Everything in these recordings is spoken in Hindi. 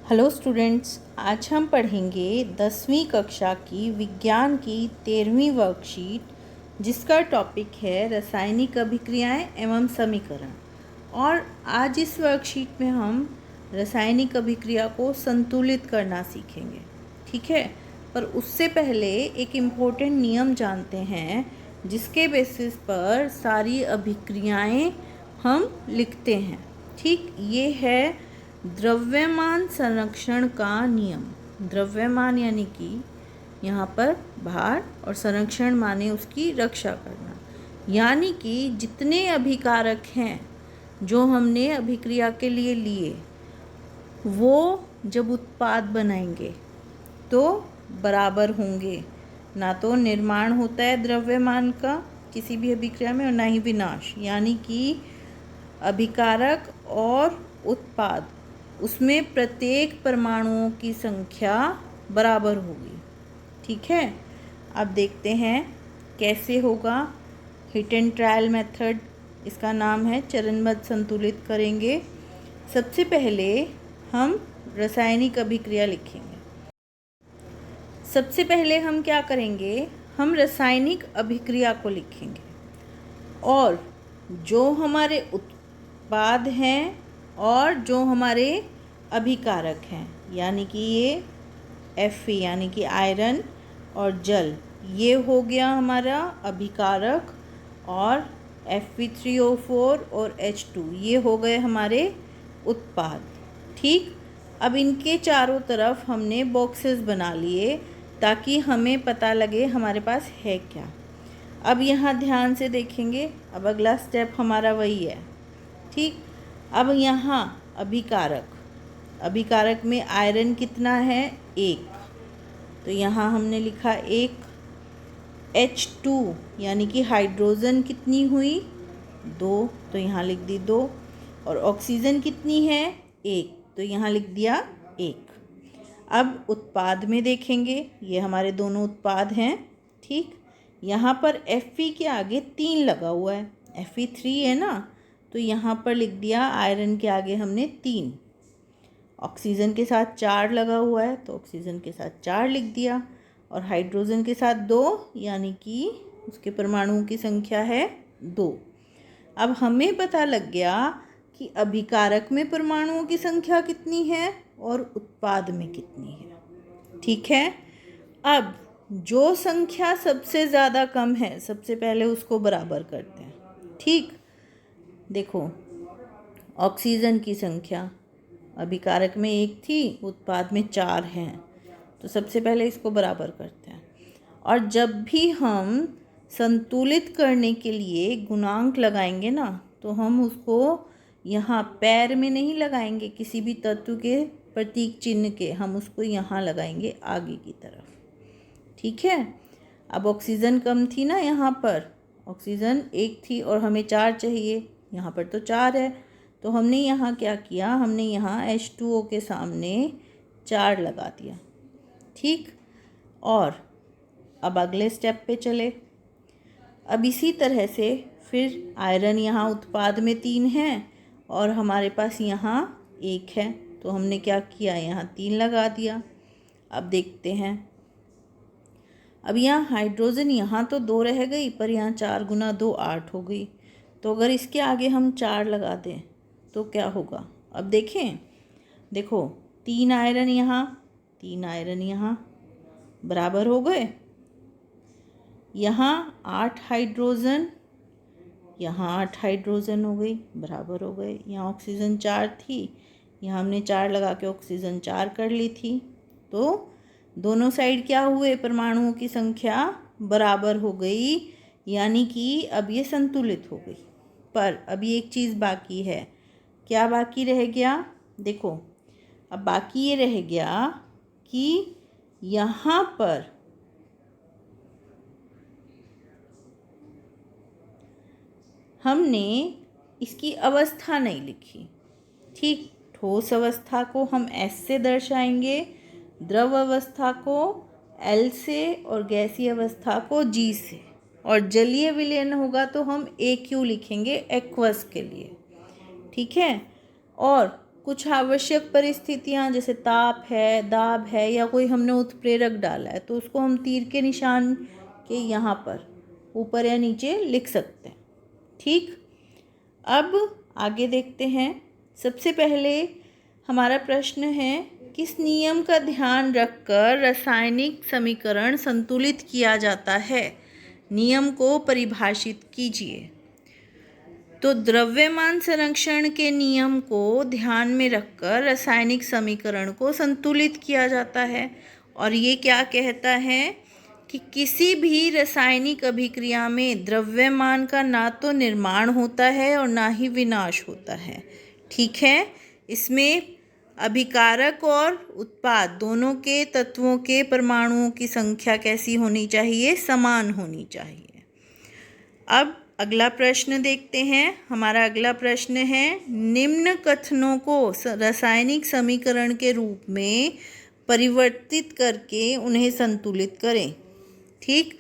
हेलो स्टूडेंट्स, आज हम पढ़ेंगे 10वीं कक्षा की विज्ञान की 13वीं वर्कशीट, जिसका टॉपिक है रासायनिक अभिक्रियाएं एवं समीकरण। और आज इस वर्कशीट में हम रासायनिक अभिक्रिया को संतुलित करना सीखेंगे। ठीक है, पर उससे पहले एक इम्पोर्टेंट नियम जानते हैं जिसके बेसिस पर सारी अभिक्रियाएं हम लिखते हैं। ठीक, ये है द्रव्यमान संरक्षण का नियम। द्रव्यमान यानी कि यहाँ पर भार और संरक्षण माने उसकी रक्षा करना, यानी कि जितने अभिकारक हैं जो हमने अभिक्रिया के लिए लिए, वो जब उत्पाद बनाएंगे तो बराबर होंगे। ना तो निर्माण होता है द्रव्यमान का किसी भी अभिक्रिया में और ना ही विनाश, यानी कि अभिकारक और उत्पाद उसमें प्रत्येक परमाणुओं की संख्या बराबर होगी। ठीक है, अब देखते हैं कैसे होगा। हिट एंड ट्रायल मेथड इसका नाम है। चरणबद्ध संतुलित करेंगे। सबसे पहले हम रासायनिक अभिक्रिया लिखेंगे। सबसे पहले हम क्या करेंगे, हम रासायनिक अभिक्रिया को लिखेंगे और जो हमारे उत्पाद हैं और जो हमारे अभिकारक हैं, यानी कि ये Fe यानी कि आयरन और जल, ये हो गया हमारा अभिकारक, और Fe3O4 और H2 ये हो गए हमारे उत्पाद। ठीक, अब इनके चारों तरफ हमने बॉक्सेस बना लिए ताकि हमें पता लगे हमारे पास है क्या। अब यहाँ ध्यान से देखेंगे, अब अगला स्टेप हमारा वही है। ठीक, अब यहाँ अभिकारक में आयरन कितना है, 1, तो यहाँ हमने लिखा 1। H2 यानी कि हाइड्रोजन कितनी हुई, 2, तो यहाँ लिख दी 2। और ऑक्सीजन कितनी है, 1, तो यहाँ लिख दिया 1। अब उत्पाद में देखेंगे, ये हमारे दोनों उत्पाद हैं। ठीक, यहाँ पर Fe के आगे 3 लगा हुआ है, Fe3 है ना, तो यहाँ पर लिख दिया आयरन के आगे हमने 3। ऑक्सीजन के साथ 4 लगा हुआ है तो ऑक्सीजन के साथ 4 लिख दिया, और हाइड्रोजन के साथ 2, यानी कि उसके परमाणुओं की संख्या है 2। अब हमें पता लग गया कि अभिकारक में परमाणुओं की संख्या कितनी है और उत्पाद में कितनी है। ठीक है, अब जो संख्या सबसे ज़्यादा कम है सबसे पहले उसको बराबर करते हैं। ठीक, देखो, ऑक्सीजन की संख्या अभिकारक में 1 थी, उत्पाद में 4 हैं, तो सबसे पहले इसको बराबर करते हैं। और जब भी हम संतुलित करने के लिए गुणांक लगाएंगे ना, तो हम उसको यहाँ पैर में नहीं लगाएंगे, किसी भी तत्व के प्रतीक चिन्ह के, हम उसको यहाँ लगाएंगे आगे की तरफ। ठीक है, अब ऑक्सीजन कम थी ना, यहाँ पर ऑक्सीजन 1 थी और हमें 4 चाहिए, यहाँ पर तो 4 है, तो हमने यहाँ क्या किया, हमने यहाँ H2O के सामने 4 लगा दिया। ठीक, और अब अगले स्टेप पे चले। अब इसी तरह से फिर आयरन यहाँ उत्पाद में 3 है और हमारे पास यहाँ 1 है, तो हमने क्या किया, यहाँ 3 लगा दिया। अब देखते हैं, अब यहाँ हाइड्रोजन यहाँ तो 2 रह गई, पर यहाँ 4 गुना 2 8 हो गई, तो अगर इसके आगे हम 4 लगा दें तो क्या होगा। अब देखें, देखो, 3 आयरन यहाँ, 3 आयरन यहाँ, बराबर हो गए। यहाँ 8 हाइड्रोजन, यहाँ 8 हाइड्रोजन हो गई, बराबर हो गए। यहाँ ऑक्सीजन 4 थी, यहाँ हमने 4 लगा के ऑक्सीजन 4 कर ली थी, तो दोनों साइड क्या हुए, परमाणुओं की संख्या बराबर हो गई, यानी कि अब ये संतुलित हो गई। पर अभी एक चीज़ बाकी है। क्या बाकी रह गया, देखो, अब बाकी ये रह गया कि यहाँ पर हमने इसकी अवस्था नहीं लिखी। ठीक, ठोस अवस्था को हम S से दर्शाएंगे, द्रव अवस्था को L से और गैसीय अवस्था को G से, और जलीय विलयन होगा तो हम AQ लिखेंगे, एक्वस के लिए। ठीक है, और कुछ आवश्यक परिस्थितियाँ जैसे ताप है, दाब है या कोई हमने उत्प्रेरक डाला है तो उसको हम तीर के निशान के यहाँ पर ऊपर या नीचे लिख सकते हैं। ठीक, अब आगे देखते हैं। सबसे पहले हमारा प्रश्न है, किस नियम का ध्यान रखकर रासायनिक समीकरण संतुलित किया जाता है? नियम को परिभाषित कीजिए। तो द्रव्यमान संरक्षण के नियम को ध्यान में रखकर रासायनिक समीकरण को संतुलित किया जाता है। और ये क्या कहता है कि किसी भी रासायनिक अभिक्रिया में द्रव्यमान का ना तो निर्माण होता है और ना ही विनाश होता है। ठीक है, इसमें अभिकारक और उत्पाद दोनों के तत्वों के परमाणुओं की संख्या कैसी होनी चाहिए? समान होनी चाहिए। अब अगला प्रश्न देखते हैं। हमारा अगला प्रश्न है, निम्न कथनों को रासायनिक समीकरण के रूप में परिवर्तित करके उन्हें संतुलित करें। ठीक,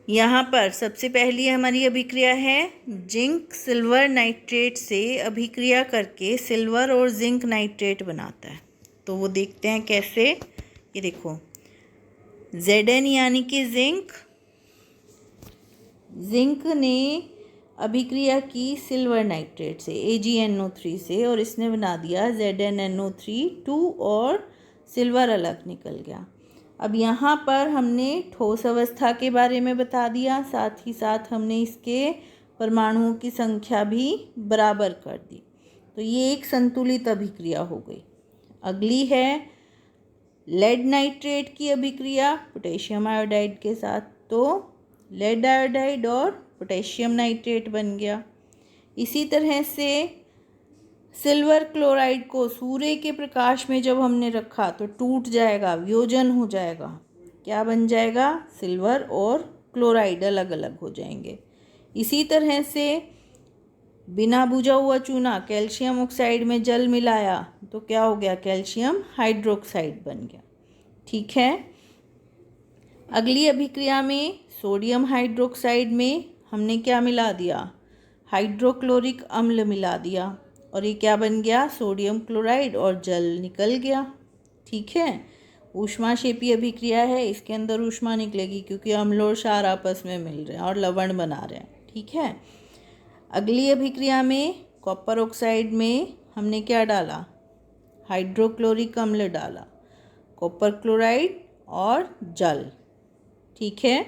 यहाँ पर सबसे पहली हमारी अभिक्रिया है, जिंक सिल्वर नाइट्रेट से अभिक्रिया करके सिल्वर और जिंक नाइट्रेट बनाता है। तो वो देखते हैं कैसे। ये देखो, Zn यानी कि जिंक ने अभिक्रिया की सिल्वर नाइट्रेट से AgNO3 से और इसने बना दिया ZnNO3 2 और सिल्वर अलग निकल गया। अब यहाँ पर हमने ठोस अवस्था के बारे में बता दिया, साथ ही साथ हमने इसके परमाणुओं की संख्या भी बराबर कर दी। तो ये एक संतुलित अभिक्रिया हो गई। अगली है लेड नाइट्रेट की अभिक्रिया पोटेशियम आयोडाइड के साथ। तो लेड आयोडाइड और पोटेशियम नाइट्रेट बन गया। इसी तरह से सिल्वर क्लोराइड को सूर्य के प्रकाश में जब हमने रखा तो टूट जाएगा, वियोजन हो जाएगा। क्या बन जाएगा? सिल्वर और क्लोराइड अलग अलग हो जाएंगे। इसी तरह से बिना बुझा हुआ चूना कैल्शियम ऑक्साइड में जल मिलाया तो क्या हो गया? कैल्शियम हाइड्रोक्साइड बन गया। ठीक है, अगली अभिक्रिया में सोडियम हाइड्रोक्साइड में हमने क्या मिला दिया? हाइड्रोक्लोरिक अम्ल मिला दिया और ये क्या बन गया? सोडियम क्लोराइड और जल निकल गया। ठीक है, ऊष्माक्षेपी अभिक्रिया है, इसके अंदर ऊष्मा निकलेगी क्योंकि अम्ल और क्षार आपस में मिल रहे हैं और लवण बना रहे हैं। ठीक है, अगली अभिक्रिया में कॉपर ऑक्साइड में हमने क्या डाला? हाइड्रोक्लोरिक अम्ल डाला, कॉपर क्लोराइड और जल। ठीक है,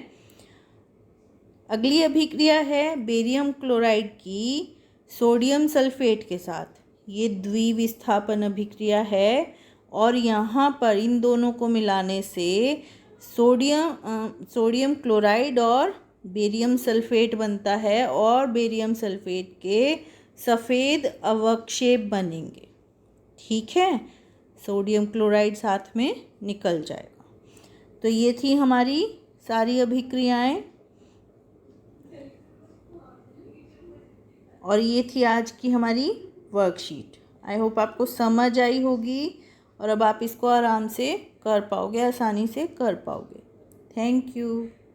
अगली अभिक्रिया है बेरियम क्लोराइड की सोडियम सल्फेट के साथ। ये द्विविस्थापन अभिक्रिया है और यहाँ पर इन दोनों को मिलाने से सोडियम क्लोराइड और बेरियम सल्फेट बनता है और बेरियम सल्फेट के सफ़ेद अवक्षेप बनेंगे। ठीक है, सोडियम क्लोराइड साथ में निकल जाएगा। तो ये थी हमारी सारी अभिक्रियाएं और ये थी आज की हमारी वर्कशीट। आई होप आपको समझ आई होगी और अब आप इसको आराम से कर पाओगे, आसानी से कर पाओगे। Thank you.